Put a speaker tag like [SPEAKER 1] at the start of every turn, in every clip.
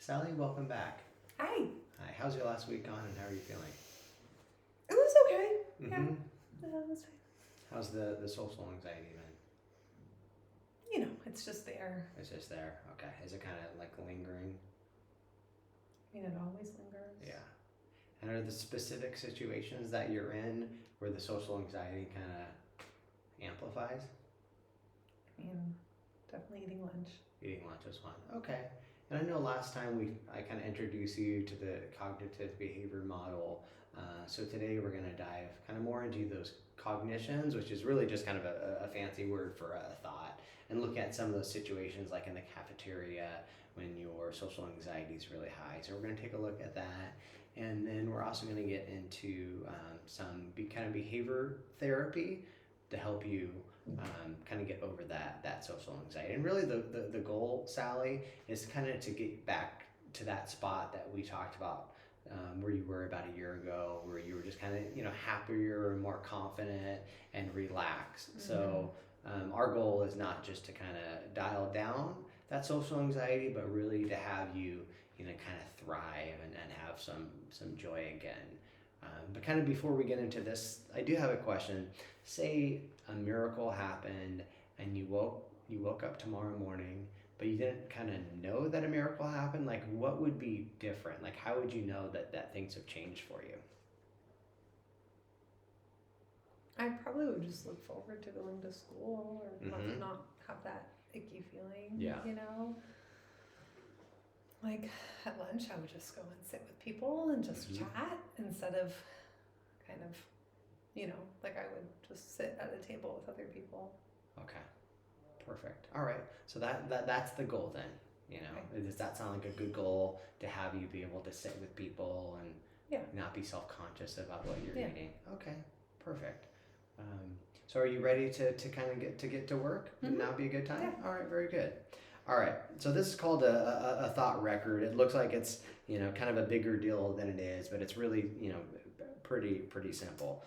[SPEAKER 1] Sally, welcome back.
[SPEAKER 2] Hi.
[SPEAKER 1] Hi, how's your last week gone and how are you feeling?
[SPEAKER 2] It was okay.
[SPEAKER 1] Mm-hmm.
[SPEAKER 2] Yeah, it was fine.
[SPEAKER 1] How's the social anxiety been?
[SPEAKER 2] It's just there.
[SPEAKER 1] It's just there. Okay. Is it kind of like lingering?
[SPEAKER 2] It always lingers.
[SPEAKER 1] Yeah. And are the specific situations that you're in where the social anxiety kind of amplifies?
[SPEAKER 2] Definitely eating lunch.
[SPEAKER 1] Eating lunch is one. Okay. And I know last time I kind of introduced you to the cognitive behavior model. So today we're going to dive kind of more into those cognitions, which is really just kind of a fancy word for a thought, and look at some of those situations like in the cafeteria when your social anxiety is really high. So we're going to take a look at that. And then we're also going to get into some kind of behavior therapy to help you kind of get over that social anxiety. And really the goal, Sally, is kind of to get back to that spot that we talked about where you were about a year ago, where you were just kind of happier and more confident and relaxed. Mm-hmm. So our goal is not just to kind of dial down that social anxiety, but really to have you kind of thrive and have some joy again. But kind of before we get into this, I do have a question. Say a miracle happened and you woke up tomorrow morning, but you didn't kind of know that a miracle happened. Like, what would be different? Like, how would you know that things have changed for you?
[SPEAKER 2] I probably would just look forward to going to school or
[SPEAKER 1] Mm-hmm.
[SPEAKER 2] not have that icky feeling.
[SPEAKER 1] Yeah.
[SPEAKER 2] Like at lunch, I would just go and sit with people and just
[SPEAKER 1] Mm-hmm.
[SPEAKER 2] chat instead of kind of, like I would just sit at a table with other people.
[SPEAKER 1] Okay. Perfect. All right. So that's the goal then.
[SPEAKER 2] Okay.
[SPEAKER 1] Does that sound like a good goal to have you be able to sit with people and not be self-conscious about what you're eating? Okay. Perfect. So are you ready to kind of get to work?
[SPEAKER 2] Mm-hmm.
[SPEAKER 1] Would now be a good time?
[SPEAKER 2] Yeah.
[SPEAKER 1] All right. Very good. All right. So this is called a thought record. It looks like it's kind of a bigger deal than it is, but it's really pretty simple.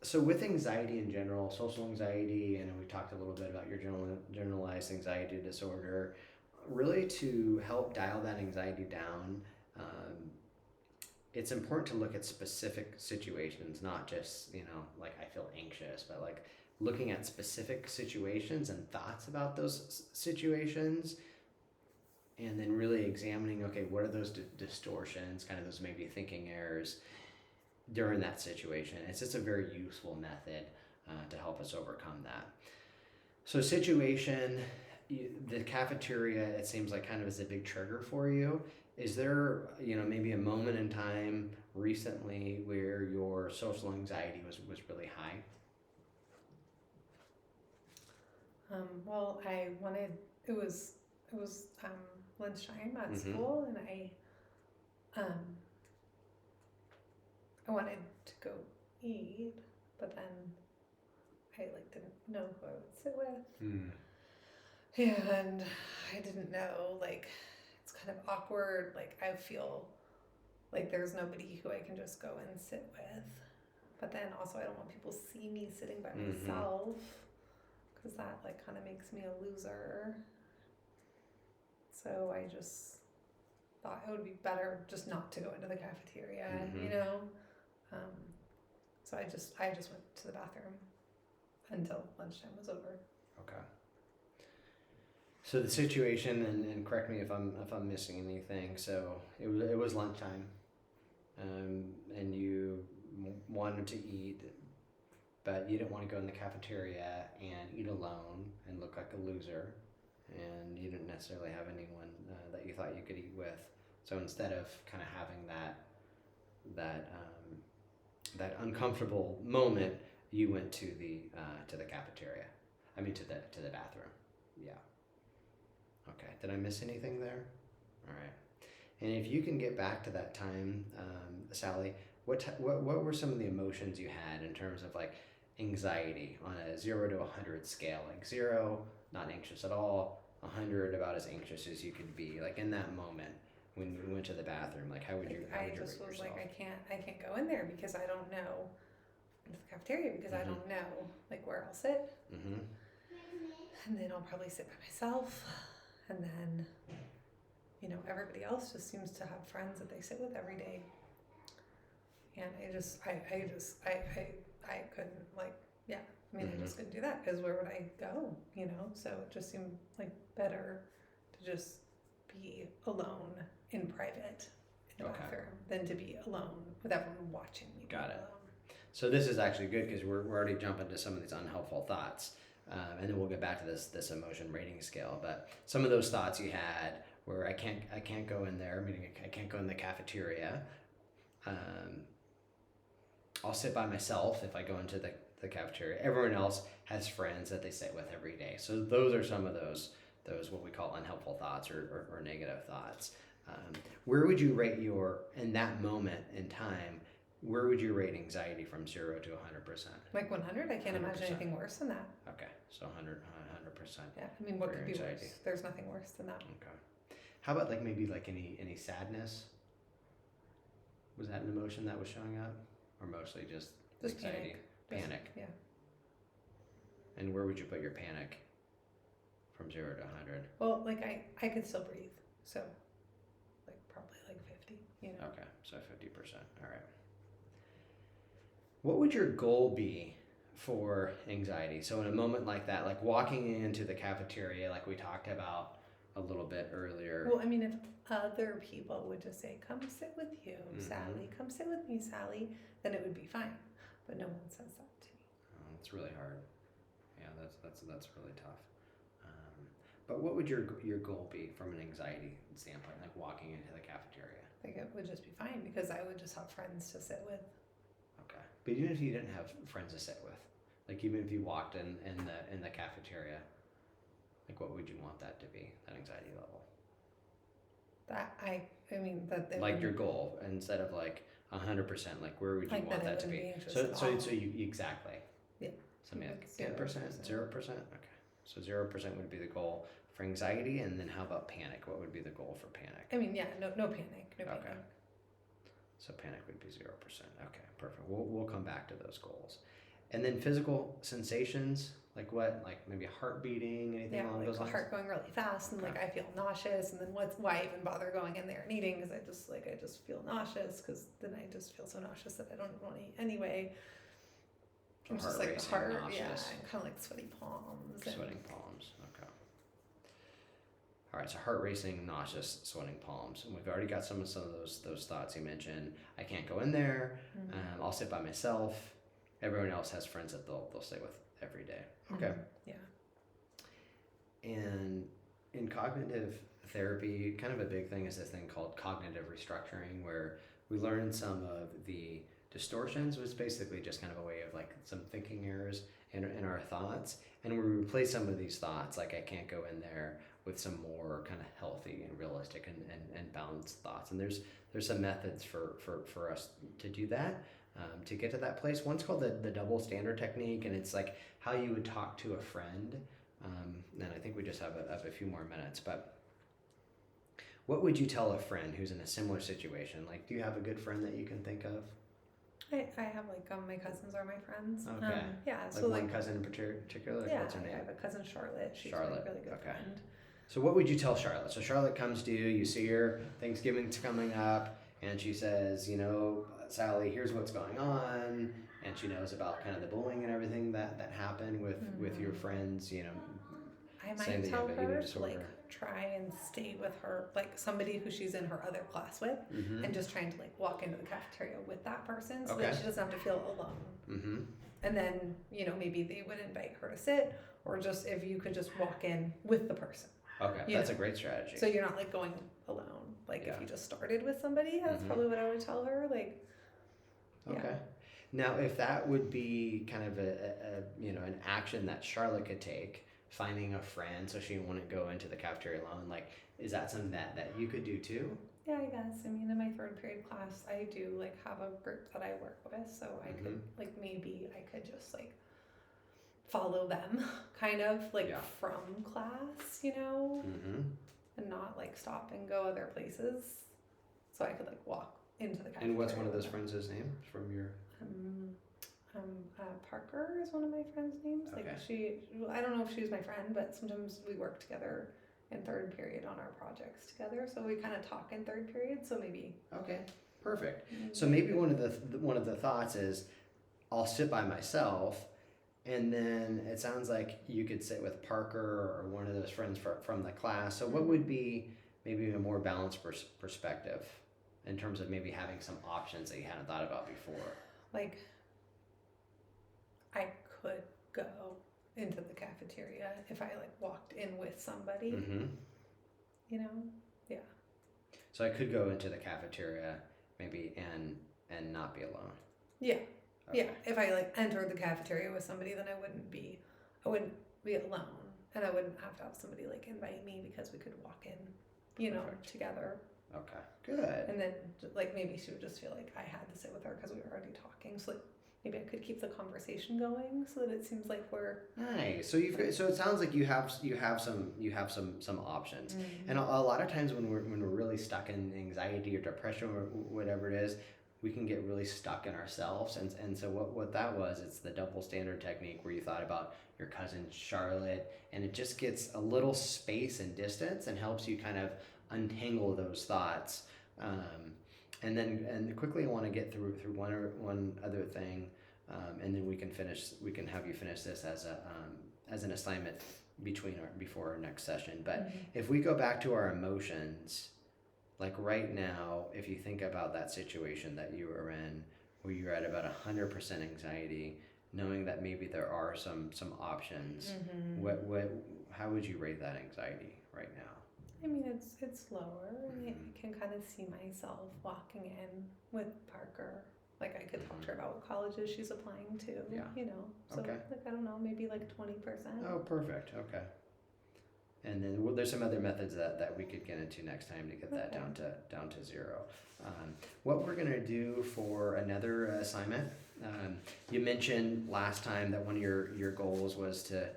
[SPEAKER 1] So with anxiety in general, social anxiety, and we talked a little bit about your generalized anxiety disorder, really to help dial that anxiety down, it's important to look at specific situations, not just, like I feel anxious, but like looking at specific situations and thoughts about those situations, and then really examining, okay, what are those distortions, kind of those maybe thinking errors during that situation. It's just a very useful method to help us overcome that. So situation, the cafeteria, it seems like kind of is a big trigger for you. Is there, maybe a moment in time recently where your social anxiety was really high?
[SPEAKER 2] Well, it was lunchtime at
[SPEAKER 1] Mm-hmm.
[SPEAKER 2] school, and I wanted to go eat, but then I didn't know who I would sit with. And I didn't know, it's kind of awkward. I feel like there's nobody who I can just go and sit with. But then also I don't want people to see me sitting by myself, because that kind of makes me a loser. So I just thought it would be better just not to go into the cafeteria, So I just went to the bathroom until lunchtime was over.
[SPEAKER 1] Okay. So the situation, and correct me if I'm missing anything. So it was lunchtime, and you wanted to eat, but you didn't want to go in the cafeteria and eat alone and look like a loser, and you didn't necessarily have anyone that you thought you could eat with. So instead of kind of having that uncomfortable moment, you went to the cafeteria. I mean to the bathroom. Yeah. Okay. Did I miss anything there? All right. And if you can get back to that time, Sally, what were some of the emotions you had in terms of like anxiety on a 0 to 100 scale? Like 0, not anxious at all. 100, about as anxious as you could be. Like in that moment when you went to the bathroom, like how would you
[SPEAKER 2] I
[SPEAKER 1] rate
[SPEAKER 2] just was
[SPEAKER 1] yourself?
[SPEAKER 2] like, I can't go in there because I don't know, into the cafeteria because I don't know where I'll sit.
[SPEAKER 1] Mm-hmm.
[SPEAKER 2] And then I'll probably sit by myself, and then you know, everybody else just seems to have friends that they sit with every day. And I couldn't, like, yeah, I mean, I just couldn't do that because where would I go, you know? So it just seemed like better to just be alone in private in the bathroom than to be alone with everyone watching me.
[SPEAKER 1] Got it.
[SPEAKER 2] Alone.
[SPEAKER 1] So this is actually good because we're already jumping to some of these unhelpful thoughts. And then we'll get back to this emotion rating scale. But some of those thoughts you had where I can't go in there, meaning I can't go in the cafeteria. I'll sit by myself if I go into the cafeteria. Everyone else has friends that they sit with every day. So those are some of those what we call unhelpful thoughts or negative thoughts. Where would you rate in that moment in time, where would you rate anxiety from 0 to 100%?
[SPEAKER 2] Like 100? I can't
[SPEAKER 1] 100%.
[SPEAKER 2] imagine anything worse than that.
[SPEAKER 1] Okay, so 100%.
[SPEAKER 2] Yeah, I mean, what could be
[SPEAKER 1] anxiety.
[SPEAKER 2] worse? There's nothing worse than that.
[SPEAKER 1] Okay. How about like maybe like any sadness? Was that an emotion that was showing up? Or mostly just anxiety? Panic.
[SPEAKER 2] Yeah.
[SPEAKER 1] And where would you put your panic from 0 to 100?
[SPEAKER 2] Well, like I could still breathe, so like probably like 50, you know.
[SPEAKER 1] Okay, so 50%. All right. What would your goal be for anxiety? So in a moment like that, like walking into the cafeteria, like we talked about a little bit earlier.
[SPEAKER 2] Well, I mean, if other people would just say, "Come sit with you, Sally. Come sit with me, Sally," then it would be fine. But no one says that to me.
[SPEAKER 1] Oh, it's really hard. Yeah, that's really tough. But what would your goal be from an anxiety standpoint, like walking into the cafeteria?
[SPEAKER 2] I think it would just be fine because I would just have friends to sit with.
[SPEAKER 1] Okay, but even if you didn't have friends to sit with, like even if you walked in the cafeteria, like what would you want that to be, that anxiety level?
[SPEAKER 2] That I mean that
[SPEAKER 1] like your goal instead of like 100%, like where would you
[SPEAKER 2] like
[SPEAKER 1] want that to be? So you exactly.
[SPEAKER 2] Yeah.
[SPEAKER 1] Something like 10%, 0%. Okay, so 0% would be the goal for anxiety, and then how about panic? What would be the goal for panic?
[SPEAKER 2] I mean, yeah, no panic, no panic.
[SPEAKER 1] Okay. So panic would be 0%. Okay, perfect. We'll come back to those goals, and then physical sensations. Like what? Like maybe heart beating, anything along those lines?
[SPEAKER 2] Heart going really fast, and like I feel nauseous, and then why even bother going in there and eating? Because I just feel nauseous, because then I just feel so nauseous that I don't want to eat anyway.
[SPEAKER 1] So
[SPEAKER 2] it's
[SPEAKER 1] heart
[SPEAKER 2] just like
[SPEAKER 1] racing,
[SPEAKER 2] the heart,
[SPEAKER 1] nauseous.
[SPEAKER 2] yeah, and kind of like sweaty palms.
[SPEAKER 1] Sweating palms. Okay. All right. So heart racing, nauseous, sweating palms, and we've already got some of those thoughts you mentioned. I can't go in there.
[SPEAKER 2] Mm-hmm.
[SPEAKER 1] I'll sit by myself. Everyone else has friends that they'll stay with every day. Okay.
[SPEAKER 2] Mm-hmm. Yeah.
[SPEAKER 1] And in cognitive therapy, kind of a big thing is this thing called cognitive restructuring, where we learn some of the distortions, which is basically just kind of a way of like some thinking errors in our thoughts, and we replace some of these thoughts, like I can't go in there, with some more kind of healthy and realistic and balanced thoughts. And there's some methods for us to do that. To get to that place. One's called the double standard technique, and it's like how you would talk to a friend. And I think we just have a few more minutes, but what would you tell a friend who's in a similar situation? Like, do you have a good friend that you can think of?
[SPEAKER 2] I have like my cousins are my friends.
[SPEAKER 1] Okay.
[SPEAKER 2] Yeah.
[SPEAKER 1] Like
[SPEAKER 2] So
[SPEAKER 1] one cousin in particular? Like
[SPEAKER 2] yeah,
[SPEAKER 1] what's her name?
[SPEAKER 2] I have a cousin, Charlotte. She's
[SPEAKER 1] Charlotte.
[SPEAKER 2] a really good
[SPEAKER 1] Okay.
[SPEAKER 2] friend.
[SPEAKER 1] So what would you tell Charlotte? So Charlotte comes to you, you see her, Thanksgiving's coming up, and she says, Sally, here's what's going on, and she knows about kind of the bullying and everything that happened with your friends,
[SPEAKER 2] I
[SPEAKER 1] saying
[SPEAKER 2] might
[SPEAKER 1] that you
[SPEAKER 2] tell
[SPEAKER 1] have an eating
[SPEAKER 2] her to
[SPEAKER 1] disorder.
[SPEAKER 2] like try and stay with her, like somebody who she's in her other class with,
[SPEAKER 1] Mm-hmm.
[SPEAKER 2] and just trying to like walk into the cafeteria with that person so
[SPEAKER 1] Okay.
[SPEAKER 2] that she doesn't have to feel alone.
[SPEAKER 1] Mm-hmm.
[SPEAKER 2] And then, maybe they would invite her to sit, or just if you could just walk in with the person.
[SPEAKER 1] Okay, that's a great strategy.
[SPEAKER 2] So you're not like going alone. Like if you just started with somebody, that's probably what I would tell her. Like,
[SPEAKER 1] okay.
[SPEAKER 2] Yeah.
[SPEAKER 1] Now, if that would be kind of an action that Charlotte could take, finding a friend so she wouldn't go into the cafeteria alone, like, is that something that you could do too?
[SPEAKER 2] Yeah, I guess. I mean, in my third period class, I do like have a group that I work with, so I could like maybe I could just like follow them, kind of like from class,
[SPEAKER 1] Mm-hmm.
[SPEAKER 2] and not like stop and go other places. So I could like walk into the cafeteria.
[SPEAKER 1] And what's one of those friends' name from your?
[SPEAKER 2] Parker is one of my friend's names.
[SPEAKER 1] Okay.
[SPEAKER 2] Like I don't know if she's my friend, but sometimes we work together in third period on our projects together. So we kind of talk in third period. So maybe.
[SPEAKER 1] Okay, perfect. So maybe one of the thoughts is I'll sit by myself, and then it sounds like you could sit with Parker or one of those friends from the class. So what would be maybe a more balanced perspective in terms of maybe having some options that you hadn't thought about before?
[SPEAKER 2] Like, I could go into the cafeteria if I like walked in with somebody,
[SPEAKER 1] Mm-hmm.
[SPEAKER 2] you know? Yeah.
[SPEAKER 1] So I could go into the cafeteria maybe and not be alone.
[SPEAKER 2] Yeah.
[SPEAKER 1] Okay.
[SPEAKER 2] Yeah. If I like entered the cafeteria with somebody, then I wouldn't be alone, and I wouldn't have to have somebody like invite me because we could walk in, you know,
[SPEAKER 1] Perfect.
[SPEAKER 2] together.
[SPEAKER 1] Okay, good.
[SPEAKER 2] And then like maybe she would just feel like I had to sit with her because we were already talking. So like maybe I could keep the conversation going so that it seems like we're
[SPEAKER 1] Nice. So so it sounds like you have some options. And a lot of times when we're really stuck in anxiety or depression or whatever it is, we can get really stuck in ourselves. And so what that was, it's the double standard technique where you thought about your cousin Charlotte, and it just gets a little space and distance and helps you kind of untangle those thoughts. And quickly I want to get through one other thing, and then we can have you finish this as an assignment before our next session. But if we go back to our emotions, like right now, if you think about that situation that you were in where you're at about 100% anxiety, knowing that maybe there are some options, how would you rate that anxiety right now?
[SPEAKER 2] I mean, it's lower. I can kind of see myself walking in with Parker. Like I could talk to her about what colleges she's applying to.
[SPEAKER 1] Yeah.
[SPEAKER 2] You know. So
[SPEAKER 1] Okay.
[SPEAKER 2] like I don't know, maybe like 20%.
[SPEAKER 1] Oh, perfect. Okay. And then there's some other methods that we could get into next time to get that down to zero. What we're gonna do for another assignment. You mentioned last time that one of your goals was to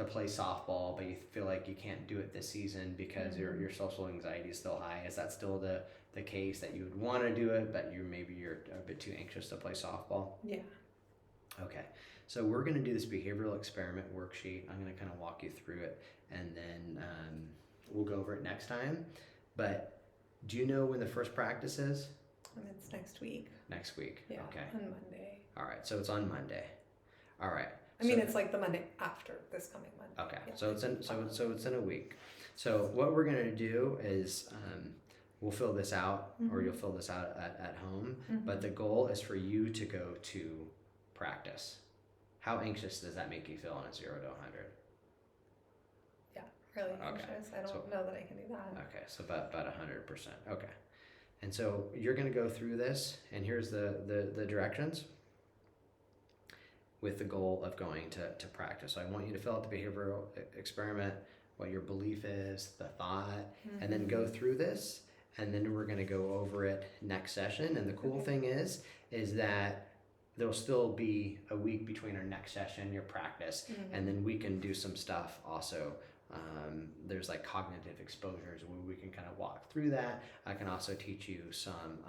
[SPEAKER 1] play softball, but you feel like you can't do it this season because your social anxiety is still high. Is that still the case, that you would want to do it, but you're a bit too anxious to play softball?
[SPEAKER 2] Yeah.
[SPEAKER 1] Okay, so we're going to do this behavioral experiment worksheet. I'm going to kind of walk you through it, and then we'll go over it next time. But do you know when the first practice is?
[SPEAKER 2] And it's next week.
[SPEAKER 1] Next week.
[SPEAKER 2] Yeah.
[SPEAKER 1] Okay.
[SPEAKER 2] On Monday.
[SPEAKER 1] All right. So it's on Monday. All right.
[SPEAKER 2] I mean, it's like the Monday after this coming Monday.
[SPEAKER 1] Okay.
[SPEAKER 2] Yeah.
[SPEAKER 1] So it's in a week. So what we're gonna do is we'll fill this out, or you'll fill this out at home. But the goal is for you to go to practice. How anxious does that make you feel on a 0 to 100?
[SPEAKER 2] Yeah, really
[SPEAKER 1] Okay.
[SPEAKER 2] anxious. I don't know that I can do that.
[SPEAKER 1] Okay, so about 100%. Okay. And so you're going to go through this, and here's the directions with the goal of going to practice. So I want you to fill out the behavioral experiment, what your belief is, the thought, and then go through this, and then we're going to go over it next session. And the cool thing is that there'll still be a week between our next session, your practice, and then we can do some stuff also. There's like cognitive exposures where we can kind of walk through that. I can also teach you some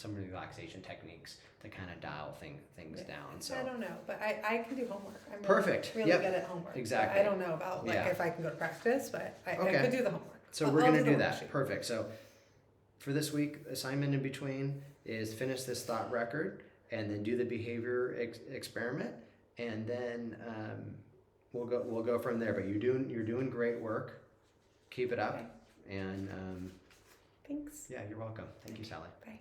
[SPEAKER 1] relaxation techniques to kind of dial things down. So
[SPEAKER 2] I don't know, but I can do homework. I'm
[SPEAKER 1] perfect.
[SPEAKER 2] Really good at homework.
[SPEAKER 1] Exactly.
[SPEAKER 2] I don't know about like if I can go to practice, but I could do the homework.
[SPEAKER 1] So we're going to do that. Perfect. So for this week, assignment in between is finish this thought record and then do the behavior experiment, and then we'll go from there. But you're doing great work. Keep it up.
[SPEAKER 2] Okay.
[SPEAKER 1] And
[SPEAKER 2] thanks.
[SPEAKER 1] yeah, you're welcome. Thank you, Sally.
[SPEAKER 2] Bye.